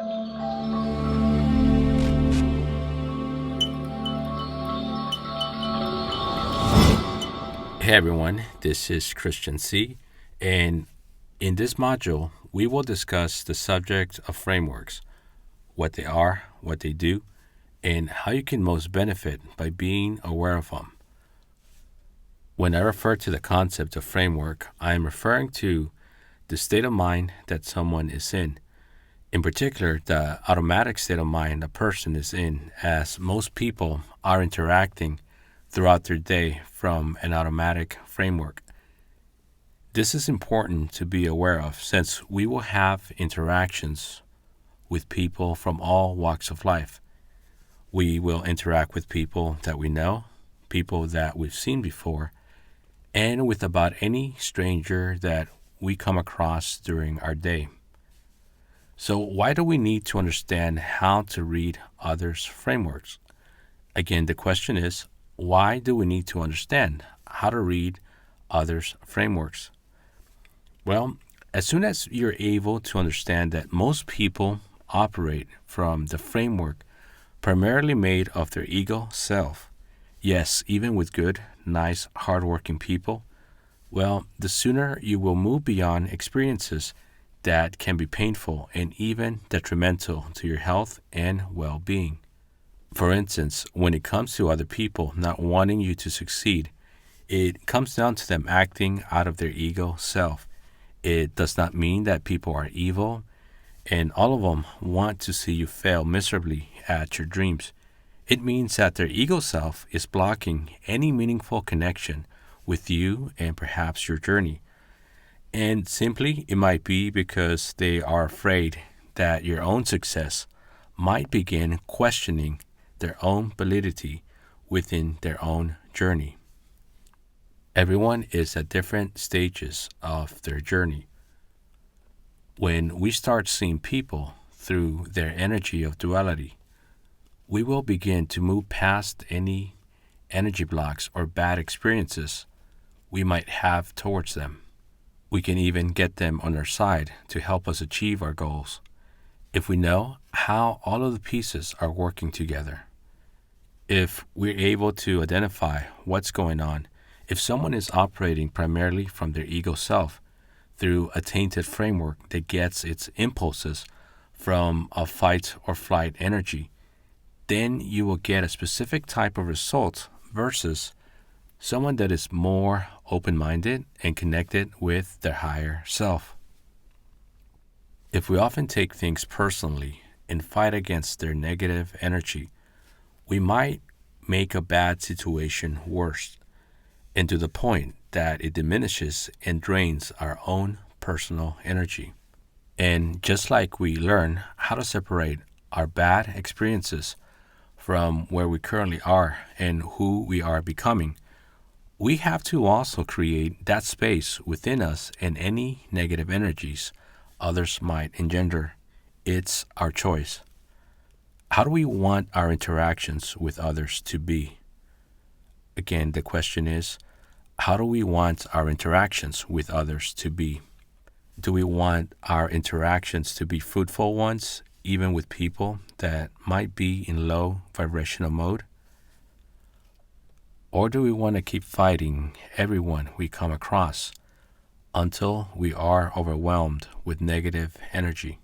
Hey everyone, this is Christian C. And in this module, we will discuss the subject of frameworks, what they are, what they do, and how you can most benefit by being aware of them. When I refer to the concept of framework, I am referring to the state of mind that someone is in particular, the automatic state of mind a person is in, as most people are interacting throughout their day from an automatic framework. This is important to be aware of since we will have interactions with people from all walks of life. We will interact with people that we know, people that we've seen before, and with about any stranger that we come across during our day. So, why do we need to understand how to read others' frameworks? Again, the question is, why do we need to understand how to read others' frameworks? Well, as soon as you're able to understand that most people operate from the framework primarily made of their ego self, yes, even with good, nice, hardworking people, well, the sooner you will move beyond experiences that can be painful and even detrimental to your health and well being. For instance, when it comes to other people not wanting you to succeed, it comes down to them acting out of their ego self. It does not mean that people are evil and all of them want to see you fail miserably at your dreams. It means that their ego self is blocking any meaningful connection with you and perhaps your journey. And simply, it might be because they are afraid that your own success might begin questioning their own validity within their own journey. Everyone is at different stages of their journey. When we start seeing people through their energy of duality, we will begin to move past any energy blocks or bad experiences we might have towards them. We can even get them on our side to help us achieve our goals if we know how all of the pieces are working together. If we're able to identify what's going on, if someone is operating primarily from their ego self through a tainted framework that gets its impulses from a fight or flight energy, then you will get a specific type of result versus someone that is more open-minded and connected with their higher self. If we often take things personally and fight against their negative energy, we might make a bad situation worse, and to the point that it diminishes and drains our own personal energy. And just like we learn how to separate our bad experiences from where we currently are and who we are becoming, we have to also create that space within us and any negative energies others might engender. It's our choice. How do we want our interactions with others to be? Again, the question is, how do we want our interactions with others to be? Do we want our interactions to be fruitful ones, even with people that might be in low vibrational mode? Or do we want to keep fighting everyone we come across until we are overwhelmed with negative energy?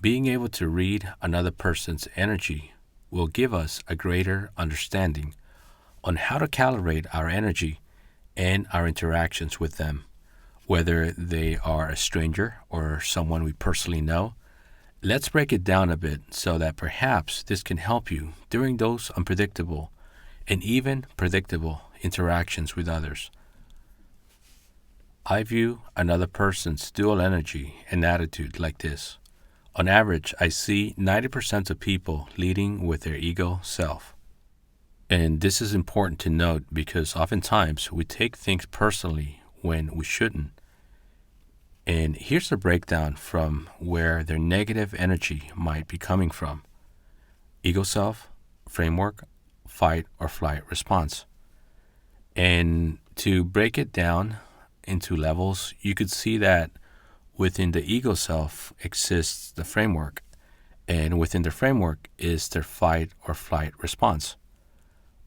Being able to read another person's energy will give us a greater understanding on how to calibrate our energy and our interactions with them, whether they are a stranger or someone we personally know. Let's break it down a bit so that perhaps this can help you during those unpredictable and even predictable interactions with others. I view another person's dual energy and attitude like this. On average, I see 90% of people leading with their ego self. And this is important to note because oftentimes we take things personally when we shouldn't. And here's a breakdown from where their negative energy might be coming from. Ego self, framework, fight or flight response. And to break it down into levels, you could see that Within the ego self exists the framework, and within the framework is their fight or flight response.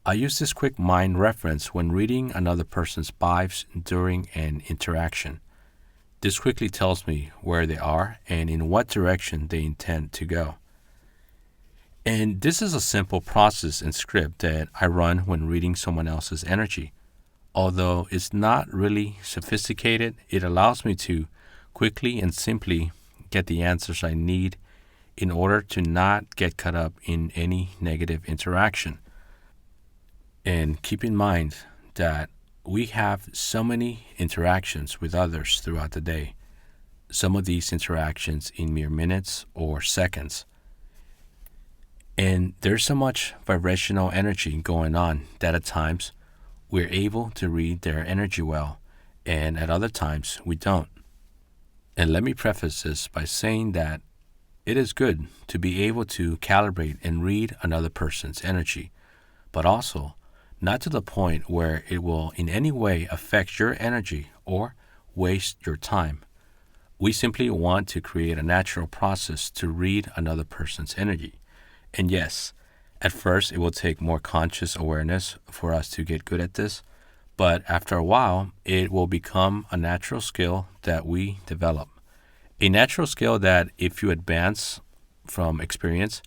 I use this quick mind reference when reading another person's vibes during an interaction. This quickly tells me where they are and in what direction they intend to go. And this is a simple process and script that I run when reading someone else's energy. Although it's not really sophisticated, it allows me to quickly and simply get the answers I need in order to not get caught up in any negative interaction. And keep in mind that we have so many interactions with others throughout the day, some of these interactions in mere minutes or seconds. And there's so much vibrational energy going on that at times we're able to read their energy well, and at other times we don't. And let me preface this by saying that it is good to be able to calibrate and read another person's energy, but also not to the point where it will in any way affect your energy or waste your time. We simply want to create a natural process to read another person's energy. And yes, at first it will take more conscious awareness for us to get good at this, but after a while it will become a natural skill that we develop. A natural skill that, if you advance from experience,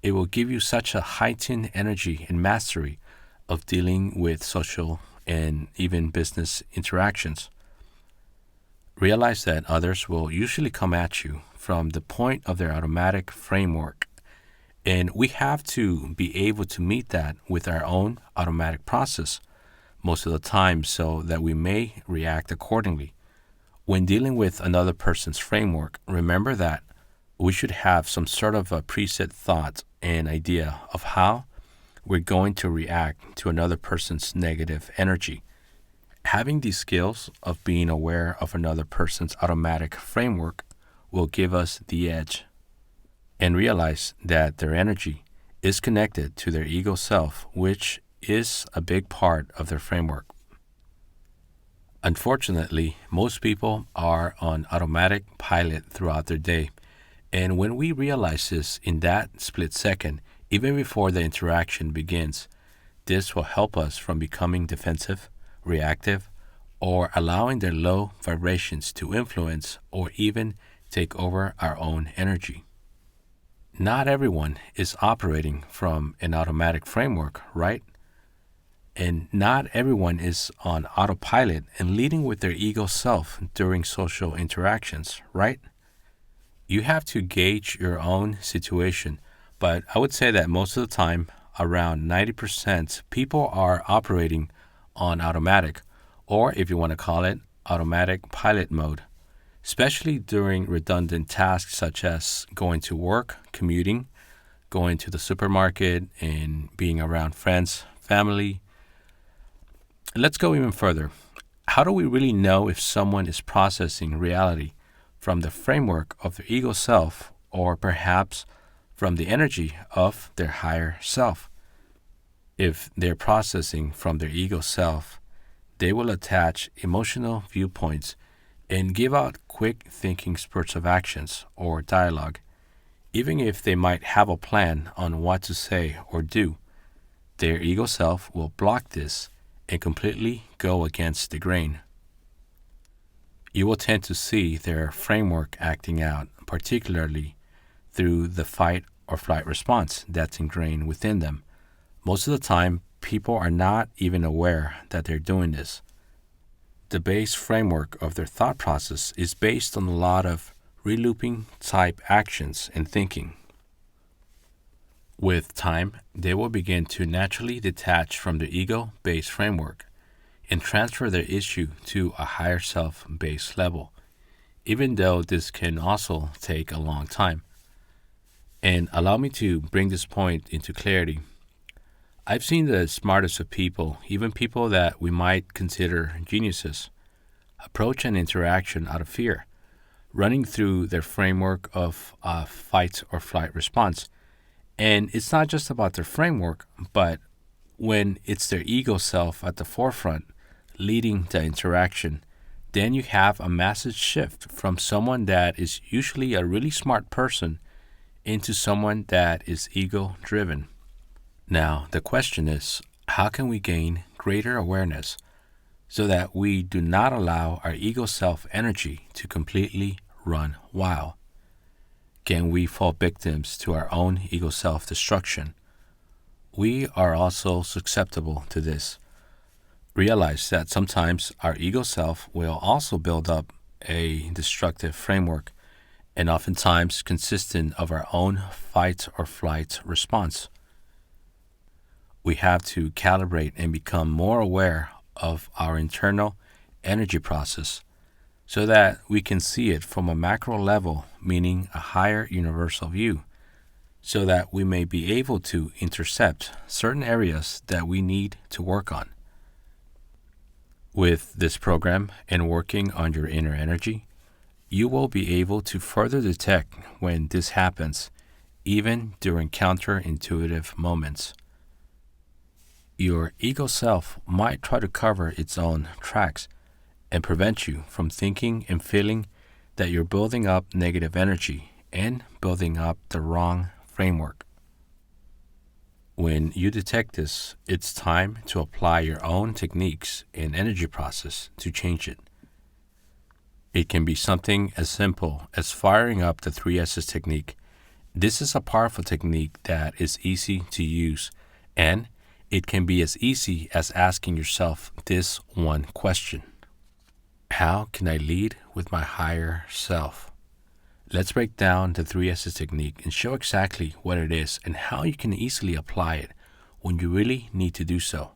it will give you such a heightened energy and mastery of dealing with social and even business interactions. Realize that others will usually come at you from the point of their automatic framework, and we have to be able to meet that with our own automatic process most of the time so that we may react accordingly. When dealing with another person's framework, remember that we should have some sort of a preset thought and idea of how we're going to react to another person's negative energy. Having these skills of being aware of another person's automatic framework will give us the edge, and realize that their energy is connected to their ego self, which is a big part of their framework. Unfortunately, most people are on automatic pilot throughout their day, and when we realize this in that split second, even before the interaction begins, this will help us from becoming defensive, reactive, or allowing their low vibrations to influence or even take over our own energy. Not everyone is operating from an automatic framework, right? And not everyone is on autopilot and leading with their ego self during social interactions, right? You have to gauge your own situation, but I would say that most of the time, around 90%, people are operating on automatic, or if you want to call it, automatic pilot mode, especially during redundant tasks such as going to work, commuting, going to the supermarket, and being around friends, family. Let's go even further. How do we really know if someone is processing reality from the framework of their ego self or perhaps from the energy of their higher self? If they're processing from their ego self, they will attach emotional viewpoints and give out quick thinking spurts of actions or dialogue, even if they might have a plan on what to say or do. Their ego self will block this and completely go against the grain. You will tend to see their framework acting out, particularly through the fight or flight response that's ingrained within them. Most of the time, people are not even aware that they're doing this. The base framework of their thought process is based on a lot of relooping type actions and thinking. With time, they will begin to naturally detach from the ego-based framework and transfer their issue to a higher self-based level, even though this can also take a long time. And allow me to bring this point into clarity. I've seen the smartest of people, even people that we might consider geniuses, approach an interaction out of fear, running through their framework of a fight or flight response. And it's not just about their framework, but when it's their ego self at the forefront leading the interaction, then you have a massive shift from someone that is usually a really smart person into someone that is ego driven. Now, the question is, how can we gain greater awareness so that we do not allow our ego self energy to completely run wild? Can we fall victims to our own ego self destruction? We are also susceptible to this. Realize that sometimes our ego self will also build up a destructive framework, and oftentimes consistent of our own fight or flight response. We have to calibrate and become more aware of our internal energy process so that we can see it from a macro level, meaning a higher universal view, so that we may be able to intercept certain areas that we need to work on. With this program and working on your inner energy, you will be able to further detect when this happens, even during counterintuitive moments. Your ego self might try to cover its own tracks and prevent you from thinking and feeling that you're building up negative energy and building up the wrong framework. When you detect this, it's time to apply your own techniques and energy process to change it. It can be something as simple as firing up the 3S's technique. This is a powerful technique that is easy to use, and it can be as easy as asking yourself this one question: how can I lead with my higher self? Let's break down the 3S's technique and show exactly what it is and how you can easily apply it when you really need to do so.